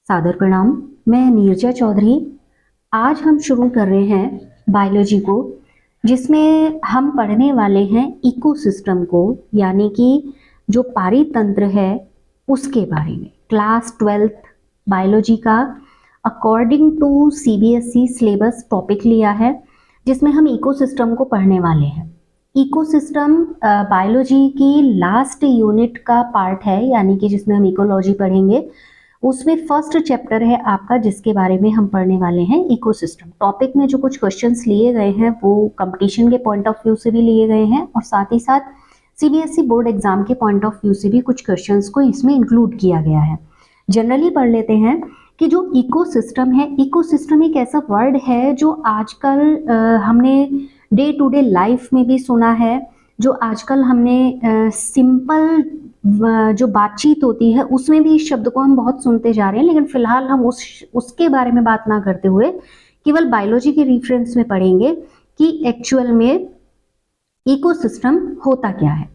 सादर प्रणाम। मैं नीरजा चौधरी। आज हम शुरू कर रहे हैं बायोलॉजी को, जिसमें हम पढ़ने वाले हैं इकोसिस्टम को, यानी कि जो पारितंत्र है उसके बारे में। क्लास 12th बायोलॉजी का according to CBSE syllabus topic लिया है, जिसमें हम इकोसिस्टम को पढ़ने वाले हैं। इकोसिस्टम बायोलॉजी की लास्ट यूनिट का पार्ट है, यानी कि जिसमें हम इकोलॉजी पढ़ेंगे। उसमें फर्स्ट चैप्टर है आपका, जिसके बारे में हम पढ़ने वाले हैं इकोसिस्टम। टॉपिक में जो कुछ क्वेश्चंस लिए गए हैं वो कंपटीशन के पॉइंट ऑफ व्यू से भी लिए गए हैं, और साथ ही साथ सीबीएसई बोर्ड एग्जाम के पॉइंट ऑफ व्यू से भी कुछ क्वेश्चंस को इसमें इंक्लूड किया गया है। जनरली पढ़ लेते हैं कि जो इकोसिस्टम है, इकोसिस्टम एक ऐसा वर्ड है जो आजकल हमने डे टू डे लाइफ में भी सुना है, जो आजकल हमने सिंपल जो बातचीत होती है उसमें भी इस शब्द को हम बहुत सुनते जा रहे हैं। लेकिन फिलहाल हम उसके बारे में बात ना करते हुए केवल बायोलॉजी के रेफरेंस में पढ़ेंगे कि एक्चुअल में इकोसिस्टम होता क्या है।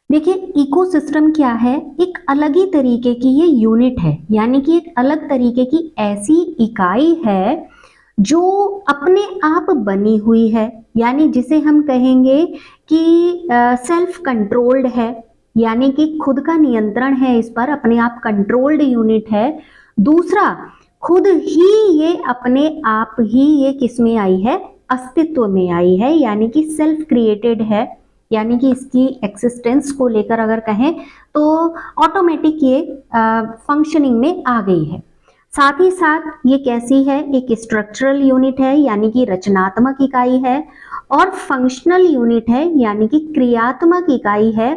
देखिए, इकोसिस्टम क्या है, एक अलग ही तरीके की ये यूनिट है, यानी कि एक अलग तरीके की ऐसी इकाई है जो अपने आप बनी हुई है, यानी जिसे हम कहेंगे कि सेल्फ कंट्रोल्ड है, यानी कि खुद का नियंत्रण है इस पर, अपने आप कंट्रोल्ड यूनिट है। दूसरा, खुद ही ये अपने आप ही ये किस में आई है, अस्तित्व में आई है, यानी कि सेल्फ क्रिएटेड है, यानी कि इसकी एक्सिस्टेंस को लेकर अगर कहें तो ऑटोमेटिक ये फंक्शनिंग में आ गई है। साथ ही साथ ये कैसी है, एक स्ट्रक्चरल यूनिट है, यानी कि रचनात्मक इकाई है, और फंक्शनल यूनिट है, यानी कि क्रियात्मक इकाई है।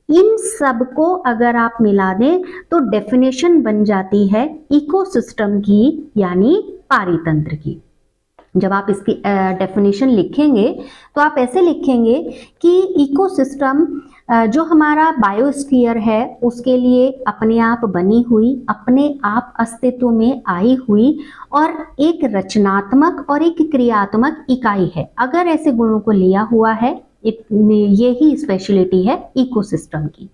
इन सब को अगर आप मिला दें तो डेफिनेशन बन जाती है इकोसिस्टम की, यानी पारितंत्र की। जब आप इसकी डेफिनेशन लिखेंगे तो आप ऐसे लिखेंगे कि इकोसिस्टम जो हमारा बायोस्फीयर है उसके लिए अपने आप बनी हुई, अपने आप अस्तित्व में आई हुई, और एक रचनात्मक और एक क्रियात्मक इकाई है। अगर ऐसे गुणों को लिया हुआ है, ये ही स्पेशलिटी है इकोसिस्टम की।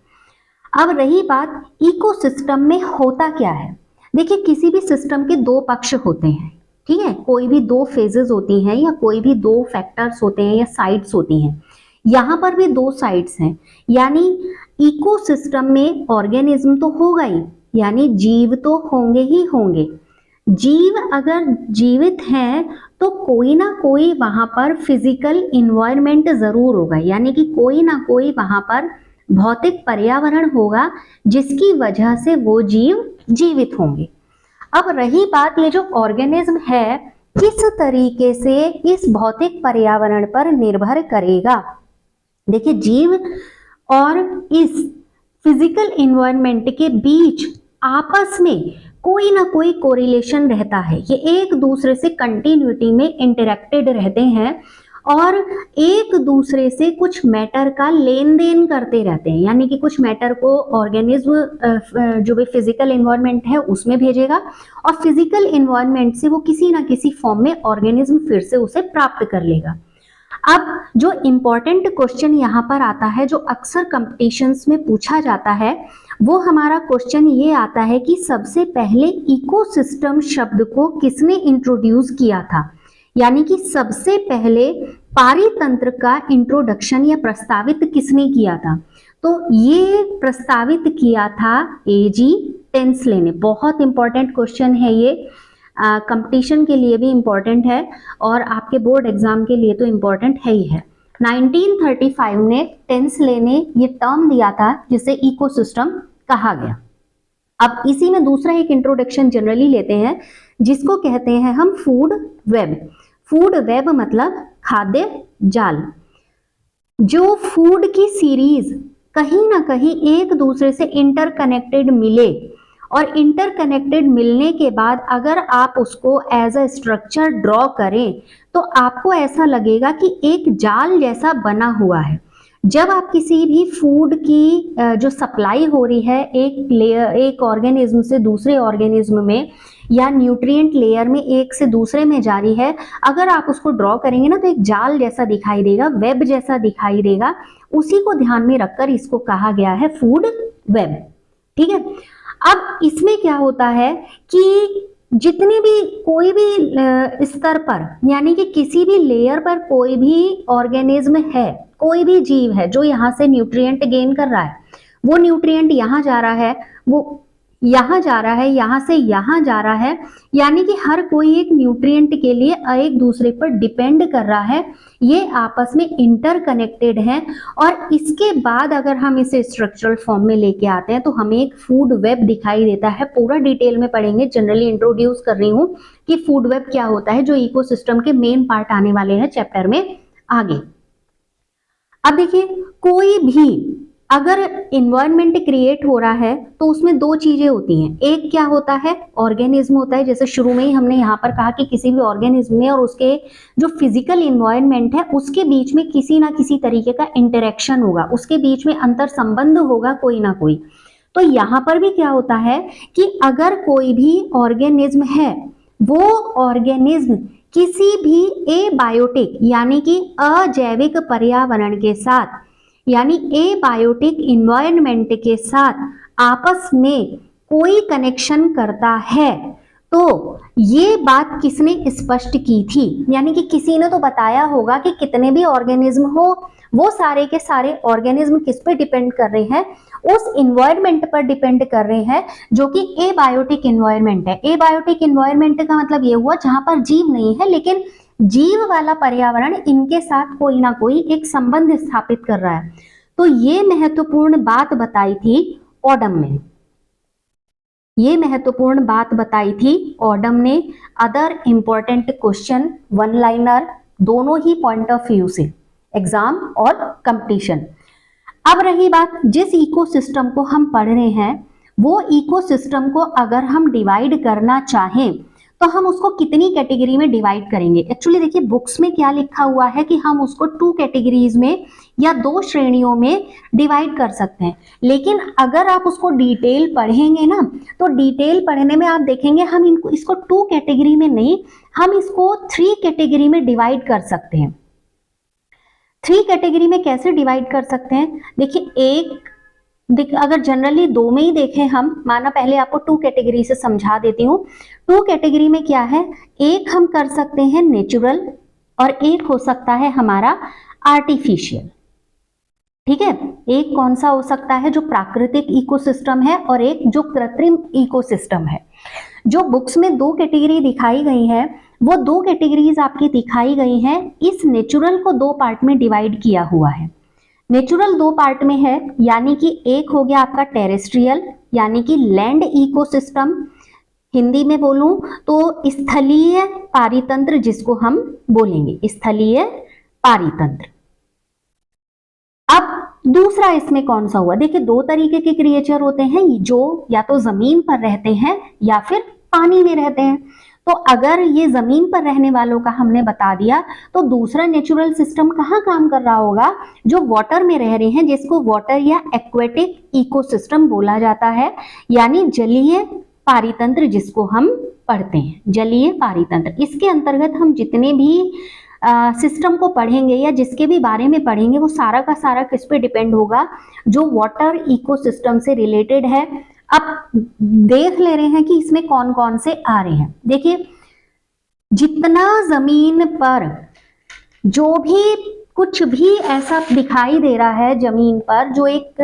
अब रही बात इकोसिस्टम में होता क्या है। देखिए, किसी भी सिस्टम के दो पक्ष होते हैं, ठीक है, कोई भी दो फेजेस होती हैं, या कोई भी दो फैक्टर्स होते हैं, या साइड्स होती हैं। यहाँ पर भी दो साइड्स हैं, यानी इकोसिस्टम में ऑर्गेनिज्म तो होगा ही, यानी जीव तो होंगे ही होंगे। जीव अगर जीवित हैं तो कोई ना कोई वहां पर फिजिकल इन्वायरमेंट जरूर होगा, यानी कि कोई ना कोई वहां पर भौतिक पर्यावरण होगा जिसकी वजह से वो जीव जीवित होंगे। अब रही बात, ये जो ऑर्गेनिज्म है किस तरीके से इस भौतिक पर्यावरण पर निर्भर करेगा। देखिए, जीव और इस फिजिकल इन्वायरमेंट के बीच आपस में कोई ना कोई कोरिलेशन रहता है। ये एक दूसरे से कंटिन्यूटी में इंटरेक्टेड रहते हैं और एक दूसरे से कुछ मैटर का लेन देन करते रहते हैं, यानी कि कुछ मैटर को ऑर्गेनिज्म जो भी फिजिकल इन्वायरमेंट है उसमें भेजेगा, और फिजिकल इन्वायरमेंट से वो किसी ना किसी फॉर्म में ऑर्गेनिज्म फिर से उसे प्राप्त कर लेगा। अब जो इम्पोर्टेंट क्वेश्चन यहाँ पर आता है, जो अक्सर कंपटीशंस में पूछा जाता है, वो हमारा क्वेश्चन ये आता है कि सबसे पहले इकोसिस्टम शब्द को किसने इंट्रोड्यूस किया था, यानी कि सबसे पहले पारितंत्र का इंट्रोडक्शन या प्रस्तावित किसने किया था। तो ये प्रस्तावित किया था एजी टेंसले ने। बहुत इंपॉर्टेंट क्वेश्चन है ये, कंपटीशन के लिए भी इम्पॉर्टेंट है और आपके बोर्ड एग्जाम के लिए तो इम्पॉर्टेंट है ही है। 1935 में टेंसले ने ये टर्म दिया था जिसे इकोसिस्टम कहा गया। अब इसी में दूसरा एक इंट्रोडक्शन जनरली लेते हैं, जिसको कहते हैं हम फूड वेब। फूड वेब मतलब खाद्य जाल। जो फूड की सीरीज कहीं ना कहीं एक दूसरे से इंटरकनेक्टेड मिले, और इंटरकनेक्टेड मिलने के बाद अगर आप उसको एज अ स्ट्रक्चर ड्रॉ करें तो आपको ऐसा लगेगा कि एक जाल जैसा बना हुआ है। जब आप किसी भी फूड की जो सप्लाई हो रही है एक ऑर्गेनिज्म से दूसरे ऑर्गेनिज्म में, या न्यूट्रिएंट लेयर में एक से दूसरे में जारी है, अगर आप उसको ड्रॉ करेंगे ना तो एक जाल जैसा दिखाई देगा, वेब जैसा दिखाई देगा। उसी को ध्यान में रखकर इसको कहा गया है फूड वेब। ठीक है, अब इसमें क्या होता है कि जितने भी कोई भी स्तर पर यानी कि किसी भी लेयर पर कोई भी ऑर्गेनिज्म है, कोई भी जीव है जो यहाँ से न्यूट्रिएंट गेन कर रहा है, वो न्यूट्रिएंट यहाँ जा रहा है, वो यहाँ जा रहा है, यहाँ से यहाँ जा रहा है, यानी कि हर कोई एक न्यूट्रिएंट के लिए एक दूसरे पर डिपेंड कर रहा है, ये आपस में इंटरकनेक्टेड हैं। और इसके बाद अगर हम इसे स्ट्रक्चरल फॉर्म में लेके आते हैं तो हमें एक फूड वेब दिखाई देता है। पूरा डिटेल में पढ़ेंगे, जनरली इंट्रोड्यूस कर रही हूँ कि फूड वेब क्या होता है, जो इकोसिस्टम के मेन पार्ट आने वाले हैं चैप्टर में आगे। अब देखिए, कोई भी अगर इन्वायरमेंट क्रिएट हो रहा है तो उसमें दो चीजें होती हैं। एक क्या होता है, ऑर्गेनिज्म होता है, जैसे शुरू में ही हमने यहाँ पर कहा कि किसी भी ऑर्गेनिज्म में और उसके जो फिजिकल इन्वायरमेंट है उसके बीच में किसी ना किसी तरीके का इंटरेक्शन होगा, उसके बीच में अंतर संबंध होगा कोई ना कोई। तो यहाँ पर भी क्या होता है कि अगर कोई भी ऑर्गेनिज्म है, वो ऑर्गेनिज्म किसी भी एबायोटिक यानी कि अजैविक पर्यावरण के साथ यानी एबायोटिक इन्वायरमेंट के साथ आपस में कोई कनेक्शन करता है, तो ये बात किसने स्पष्ट की थी, यानी कि किसी ने तो बताया होगा कि कितने भी ऑर्गेनिज्म हो, वो सारे के सारे ऑर्गेनिज्म किस पे डिपेंड कर रहे हैं, उस इन्वायरमेंट पर डिपेंड कर रहे हैं जो कि एबायोटिक इन्वायरमेंट है। एबायोटिक इन्वायरमेंट का मतलब ये हुआ जहां पर जीव नहीं है लेकिन जीव वाला पर्यावरण इनके साथ कोई ना कोई एक संबंध स्थापित कर रहा है। तो ये महत्वपूर्ण बात बताई थी ऑडम में, ये महत्वपूर्ण बात बताई थी ऑडम ने। Other important question, one liner, दोनों ही पॉइंट ऑफ व्यू से, एग्जाम और कंपटीशन। अब रही बात, जिस इकोसिस्टम को हम पढ़ रहे हैं वो इकोसिस्टम को अगर हम डिवाइड करना चाहें तो हम उसको कितनी कैटेगरी में डिवाइड करेंगे। एक्चुअली देखिए, बुक्स में क्या लिखा हुआ है कि हम उसको 2 कैटेगरीज में या 2 श्रेणियों में डिवाइड कर सकते हैं, लेकिन अगर आप उसको डिटेल पढ़ेंगे ना तो डिटेल पढ़ने में आप देखेंगे हम इसको 2 कैटेगरी में नहीं, हम इसको 3 कैटेगरी में डिवाइड कर सकते हैं। 3 कैटेगरी में कैसे डिवाइड कर सकते हैं, देखिए अगर जनरली 2 में ही देखें हम, माना पहले आपको 2 कैटेगरी से समझा देती हूँ। 2 कैटेगरी में क्या है, एक हम कर सकते हैं नेचुरल और एक हो सकता है हमारा आर्टिफिशियल। ठीक है, एक कौन सा हो सकता है, जो प्राकृतिक इकोसिस्टम है और एक जो कृत्रिम इकोसिस्टम है। जो बुक्स में 2 कैटेगरी दिखाई गई है वो 2 कैटेगरीज आपकी दिखाई गई हैं। इस नेचुरल को 2 पार्ट में डिवाइड किया हुआ है। नेचुरल 2 पार्ट में है, यानी कि एक हो गया आपका टेरेस्ट्रियल यानी कि लैंड इकोसिस्टम, हिंदी में बोलूं तो स्थलीय पारितंत्र जिसको हम बोलेंगे, स्थलीय पारितंत्र। अब दूसरा इसमें कौन सा हुआ, देखिए 2 तरीके के क्रिएचर होते हैं, जो या तो जमीन पर रहते हैं या फिर पानी में रहते हैं। तो अगर ये जमीन पर रहने वालों का हमने बता दिया तो दूसरा नेचुरल सिस्टम कहाँ काम कर रहा होगा, जो वाटर में रह रहे हैं, जिसको वाटर या एक्वेटिक इकोसिस्टम बोला जाता है, यानी जलीय पारितंत्र जिसको हम पढ़ते हैं, जलीय पारितंत्र। इसके अंतर्गत हम जितने भी सिस्टम को पढ़ेंगे या जिसके भी बारे में पढ़ेंगे वो सारा का सारा किस पे डिपेंड होगा, जो वाटर इकोसिस्टम से रिलेटेड है। अब देख ले रहे हैं कि इसमें कौन कौन से आ रहे हैं। देखिए, जितना जमीन पर जो भी कुछ भी ऐसा दिखाई दे रहा है जमीन पर जो एक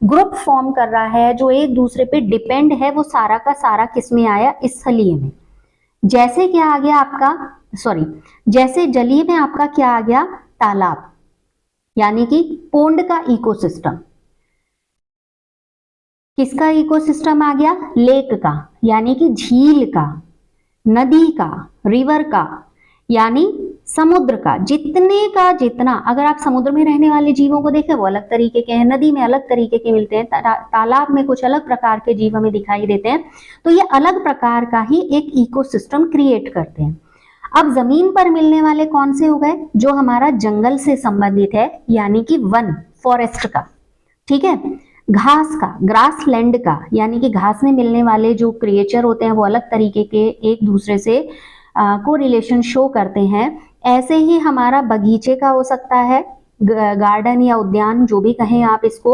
ग्रुप फॉर्म कर रहा है, जो एक दूसरे पे डिपेंड है, वो सारा का सारा किस में आया, स्थलीय में। जैसे क्या आ गया आपका, जैसे जलीय में आपका क्या आ गया, तालाब यानी कि पोंड का इकोसिस्टम। किसका इकोसिस्टम आ गया, लेक का यानी कि झील का, नदी का, रिवर का यानी समुद्र का। जितने का जितना, अगर आप समुद्र में रहने वाले जीवों को देखें वो अलग तरीके के हैं, नदी में अलग तरीके के मिलते हैं, तालाब में कुछ अलग प्रकार के जीव हमें दिखाई देते हैं। तो ये अलग प्रकार का ही एक इकोसिस्टम क्रिएट करते हैं। अब जमीन पर मिलने वाले कौन से हो गए, जो हमारा जंगल से संबंधित है यानी कि वन, फॉरेस्ट का। ठीक है, घास का, ग्रास लैंड का, यानी कि घास में मिलने वाले जो क्रिएचर होते हैं वो अलग तरीके के एक दूसरे से को रिलेशन शो करते हैं। ऐसे ही हमारा बगीचे का हो सकता है, गार्डन या उद्यान जो भी कहें आप इसको,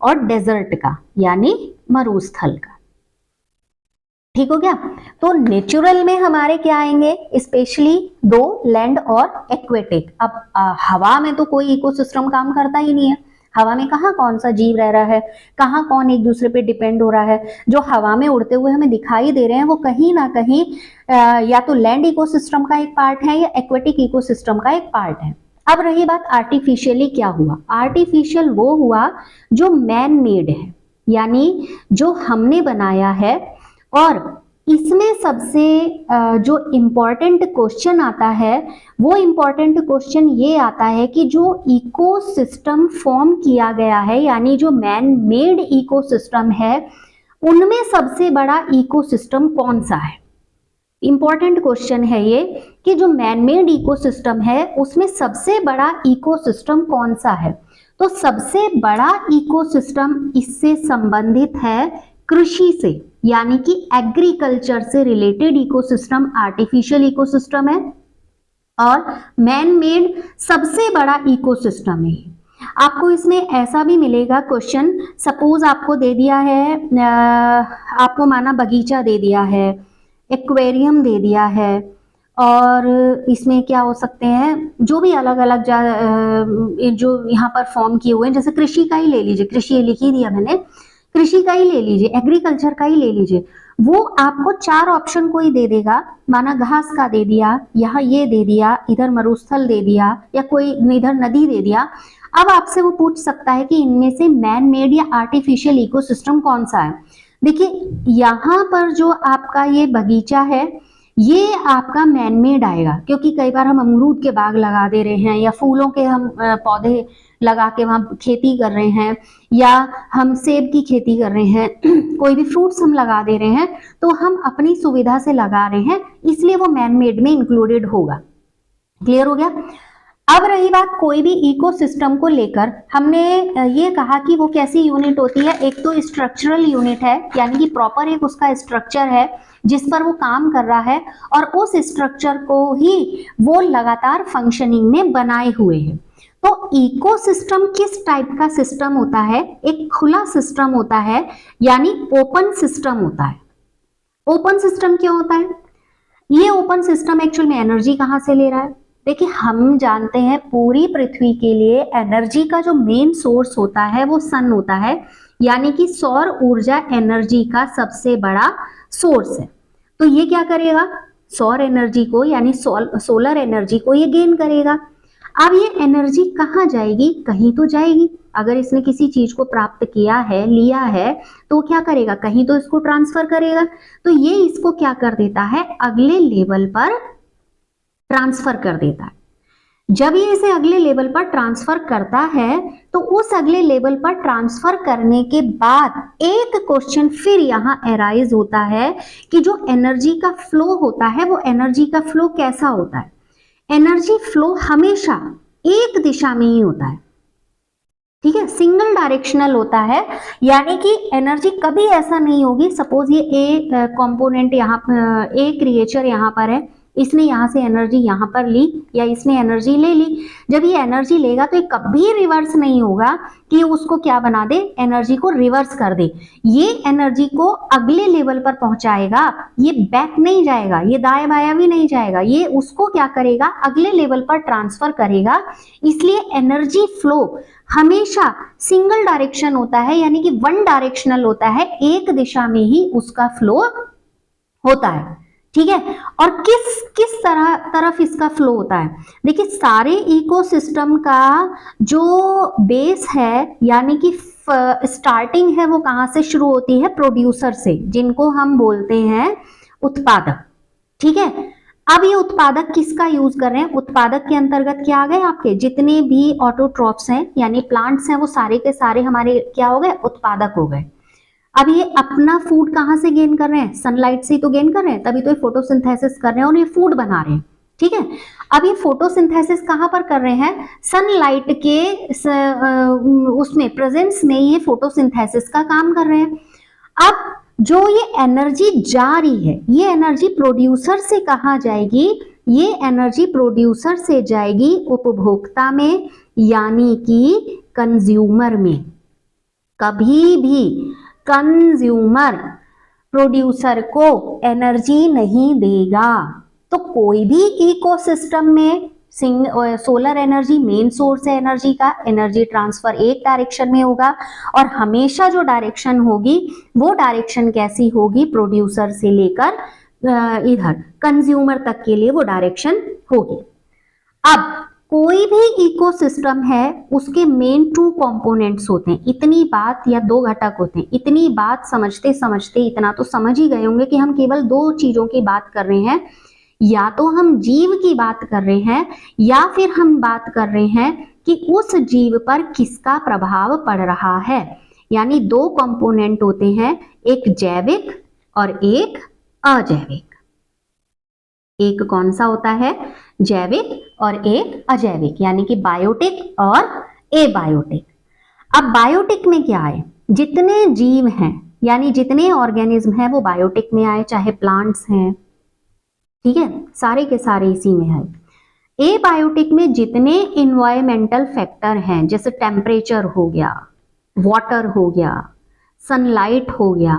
और डेजर्ट का यानी मरुस्थल का। ठीक हो गया। तो नेचुरल में हमारे क्या आएंगे, स्पेशली दो, लैंड और एक्वेटिक। अब हवा में तो कोई इकोसिस्टम काम करता ही नहीं है। हवा में कहाँ कौन सा जीव रह रहा है, कहाँ कौन एक दूसरे पे डिपेंड हो रहा है। जो हवा में उड़ते हुए हमें दिखाई दे रहे हैं वो कहीं ना कहीं या तो लैंड इकोसिस्टम का एक पार्ट है या एक्वेटिक इकोसिस्टम का एक पार्ट है। अब रही बात आर्टिफिशियली क्या हुआ। आर्टिफिशियल वो हुआ जो मैन मेड है, यानी जो हमने बनाया है। और इसमें सबसे जो इम्पोर्टेंट क्वेश्चन आता है वो इम्पोर्टेंट क्वेश्चन ये आता है कि जो इकोसिस्टम फॉर्म किया गया है, यानी जो मैन मेड इकोसिस्टम है, उनमें सबसे बड़ा इकोसिस्टम कौन सा है। इम्पोर्टेंट क्वेश्चन है ये कि जो मैन मेड इकोसिस्टम है उसमें सबसे बड़ा इकोसिस्टम कौन सा है। तो सबसे बड़ा इकोसिस्टम इससे संबंधित है कृषि से, यानी कि एग्रीकल्चर से रिलेटेड इकोसिस्टम आर्टिफिशियल इकोसिस्टम है और मैन मेड सबसे बड़ा इकोसिस्टम है। आपको इसमें ऐसा भी मिलेगा क्वेश्चन, सपोज आपको दे दिया है, आपको माना बगीचा दे दिया है, एक्वेरियम दे दिया है, और इसमें क्या हो सकते हैं जो भी अलग अलग जो यहाँ पर फॉर्म किए हुए हैं, जैसे कृषि का ही ले लीजिए, कृषि लिख ही दिया मैंने, कृषि का ही ले लीजिए, एग्रीकल्चर का ही ले लीजिए। वो आपको चार ऑप्शन कोई दे देगा, माना घास का दे दिया, यहाँ ये दे दिया, इधर मरुस्थल दे दिया, या कोई इधर नदी दे दिया। अब आपसे वो पूछ सकता है कि इनमें से मैन मेड या आर्टिफिशियल इकोसिस्टम कौन सा है। देखिए यहाँ पर जो आपका ये बगीचा है ये आपका मैन मेड आएगा, क्योंकि कई बार हम अमरूद के बाग लगा दे रहे हैं या फूलों के हम पौधे लगा के वहाँ खेती कर रहे हैं, या हम सेब की खेती कर रहे हैं, कोई भी फ्रूट्स हम लगा दे रहे हैं, तो हम अपनी सुविधा से लगा रहे हैं, इसलिए वो मैन मेड में इंक्लूडेड होगा। क्लियर हो गया। अब रही बात कोई भी इकोसिस्टम को लेकर, हमने ये कहा कि वो कैसी यूनिट होती है। एक तो स्ट्रक्चरल यूनिट है, यानी कि प्रॉपर एक उसका स्ट्रक्चर है जिस पर वो काम कर रहा है, और उस स्ट्रक्चर को ही वो लगातार फंक्शनिंग में बनाए हुए है। तो इकोसिस्टम किस टाइप का सिस्टम होता है, एक खुला सिस्टम होता है, यानी ओपन सिस्टम होता है। ओपन सिस्टम क्यों होता है, ये ओपन सिस्टम एक्चुअल में एनर्जी कहाँ से ले रहा है। देखिए हम जानते हैं पूरी पृथ्वी के लिए एनर्जी का जो मेन सोर्स होता है वो सन होता है, यानी कि सौर ऊर्जा एनर्जी का सबसे बड़ा सोर्स है। तो ये क्या करेगा, सौर एनर्जी को यानी सोलर एनर्जी को ये गेन करेगा। अब ये एनर्जी कहाँ जाएगी, कहीं तो जाएगी। अगर इसने किसी चीज को प्राप्त किया है, लिया है, तो क्या करेगा, कहीं तो इसको ट्रांसफर करेगा। तो ये इसको क्या कर देता है, अगले लेवल पर ट्रांसफर कर देता है। जब ये इसे अगले लेवल पर ट्रांसफर करता है तो उस अगले लेवल पर ट्रांसफर करने के बाद एक क्वेश्चन फिर यहाँ अराइज होता है कि जो एनर्जी का फ्लो होता है वो एनर्जी का फ्लो कैसा होता है। एनर्जी फ्लो हमेशा एक दिशा में ही होता है, ठीक है, सिंगल डायरेक्शनल होता है, यानी कि एनर्जी कभी ऐसा नहीं होगी। सपोज ये ए कंपोनेंट यहाँ, ए क्रिएचर यहाँ पर है, इसने यहाँ से एनर्जी यहाँ पर ली या इसने एनर्जी ले ली। जब ये एनर्जी लेगा तो ये कभी रिवर्स नहीं होगा कि उसको क्या बना दे, एनर्जी को रिवर्स कर दे। ये एनर्जी को अगले लेवल पर पहुंचाएगा, ये बैक नहीं जाएगा, ये दाएं बायां भी नहीं जाएगा, ये उसको क्या करेगा, अगले लेवल पर ट्रांसफर करेगा। इसलिए एनर्जी फ्लो हमेशा सिंगल डायरेक्शन होता है, यानी कि वन डायरेक्शनल होता है, एक दिशा में ही उसका फ्लो होता है, ठीक है। और किस तरफ इसका फ्लो होता है, देखिए सारे इकोसिस्टम का जो बेस है, यानी कि स्टार्टिंग है, वो कहां से शुरू होती है, प्रोड्यूसर से, जिनको हम बोलते हैं उत्पादक, ठीक है। अब ये उत्पादक किसका यूज कर रहे हैं, उत्पादक के अंतर्गत क्या आ गए, आपके जितने भी ऑटोट्रॉफ्स हैं यानी प्लांट्स हैं, वो सारे के सारे हमारे क्या हो गए, उत्पादक हो गए। अब ये अपना फूड कहाँ से गेन कर रहे हैं, सनलाइट से तो गेन कर रहे हैं, तभी तो ये फोटोसिंथेसिस कर रहे हैं और ये फूड बना रहे हैं, ठीक है। अब ये फोटोसिंथेसिस कहाँ पर कर रहे हैं, सनलाइट के उसमें प्रेजेंस में ये फोटोसिंथेसिस का काम कर रहे हैं। अब जो ये एनर्जी जा रही है, ये एनर्जी प्रोड्यूसर से कहाँ जाएगी, ये एनर्जी प्रोड्यूसर से जाएगी उपभोक्ता में, यानी कि कंज्यूमर में। कभी भी कंज्यूमर प्रोड्यूसर को एनर्जी नहीं देगा। तो कोई भी इकोसिस्टम में सोलर एनर्जी मेन सोर्स है एनर्जी का, एनर्जी ट्रांसफर एक डायरेक्शन में होगा और हमेशा जो डायरेक्शन होगी वो डायरेक्शन कैसी होगी, प्रोड्यूसर से लेकर इधर कंज्यूमर तक के लिए वो डायरेक्शन होगी। अब कोई भी इकोसिस्टम है उसके मेन 2 कंपोनेंट्स होते हैं, इतनी बात या 2 घटक होते हैं। इतनी बात समझते समझते इतना तो समझ ही गए होंगे कि हम केवल 2 चीजों की बात कर रहे हैं, या तो हम जीव की बात कर रहे हैं या फिर हम बात कर रहे हैं कि उस जीव पर किसका प्रभाव पड़ रहा है। यानी 2 कंपोनेंट होते हैं, एक जैविक और एक अजैविक। एक कौन सा होता है, जैविक और एक अजैविक, यानी कि बायोटिक और एबायोटिक। अब बायोटिक में क्या है, जितने जीव हैं यानी जितने ऑर्गेनिज्म हैं वो बायोटिक में आए, चाहे प्लांट्स हैं, ठीक है, सारे के सारे इसी में है। एबायोटिक में जितने इन्वायरमेंटल फैक्टर हैं, जैसे टेम्परेचर हो गया, वाटर हो गया, सनलाइट हो गया,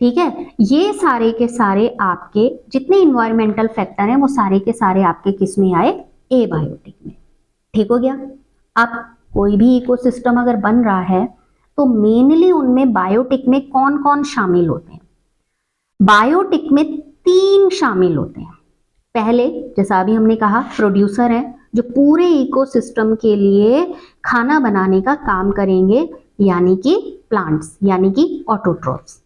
ठीक है, ये सारे के सारे आपके जितने इन्वायरमेंटल फैक्टर हैं वो सारे के सारे आपके किस में आए, एबायोटिक में। ठीक हो गया। अब कोई भी इकोसिस्टम अगर बन रहा है तो मेनली उनमें बायोटिक में कौन कौन शामिल होते हैं। बायोटिक में 3 शामिल होते हैं। पहले जैसा अभी हमने कहा, प्रोड्यूसर है जो पूरे इकोसिस्टम के लिए खाना बनाने का काम करेंगे, यानी कि प्लांट्स, यानी कि ऑटोट्रोफ्स।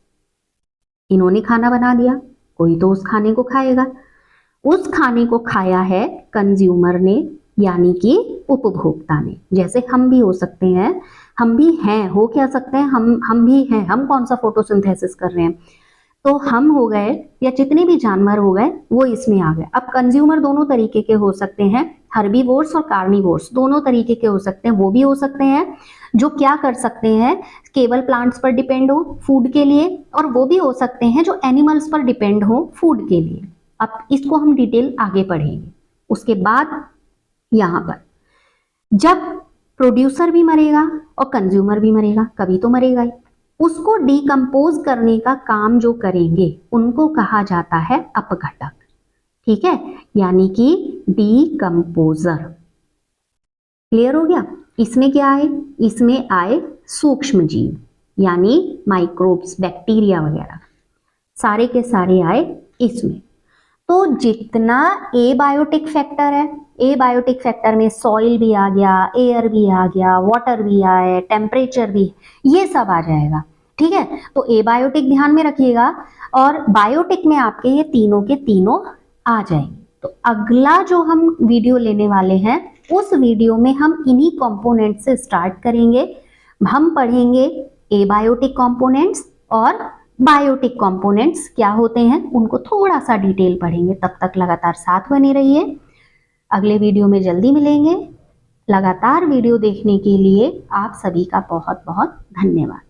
इन्होंने खाना बना दिया, कोई तो उस खाने को खाएगा। उस खाने को खाया है कंज्यूमर ने, यानी कि उपभोक्ता ने। जैसे हम भी हो सकते हैं, हम भी हैं, हो क्या सकते हैं, हम भी हैं। हम कौन सा फोटोसिंथेसिस कर रहे हैं, तो हम हो गए या जितने भी जानवर हो गए वो इसमें आ गए। अब कंज्यूमर दोनों तरीके के हो सकते हैं, हर्बीवोर्स और कार्निवोर्स दोनों तरीके के हो सकते हैं। वो भी हो सकते हैं जो क्या कर सकते हैं, केवल प्लांट्स पर डिपेंड हो फूड के लिए, और वो भी हो सकते हैं जो एनिमल्स पर डिपेंड हो फूड के लिए। अब इसको हम डिटेल आगे पढ़ेंगे। उसके बाद यहाँ पर जब प्रोड्यूसर भी मरेगा और कंज्यूमर भी मरेगा, कभी तो मरेगा ही, उसको डिकम्पोज करने का काम जो करेंगे उनको कहा जाता है अपघटक। ठीक है, यानी कि डिकम्पोजर। क्लियर हो गया। इसमें क्या आए, इसमें आए सूक्ष्म जीव यानी माइक्रोब्स, बैक्टीरिया वगैरह, सारे के सारे आए इसमें। तो जितना एबायोटिक फैक्टर है, एबायोटिक फैक्टर में सॉइल भी आ गया, एयर भी आ गया, वाटर भी आए, टेम्परेचर भी, ये सब आ जाएगा। ठीक है, तो एबायोटिक ध्यान में रखिएगा, और बायोटिक में आपके ये तीनों के तीनों आ जाएंगे। तो अगला जो हम वीडियो लेने वाले हैं, उस वीडियो में हम इन्हीं कंपोनेंट से स्टार्ट करेंगे। हम पढ़ेंगे एबायोटिक कंपोनेंट्स और बायोटिक कंपोनेंट्स क्या होते हैं, उनको थोड़ा सा डिटेल पढ़ेंगे। तब तक लगातार साथ बने रहिए। अगले वीडियो में जल्दी मिलेंगे। लगातार वीडियो देखने के लिए आप सभी का बहुत बहुत धन्यवाद।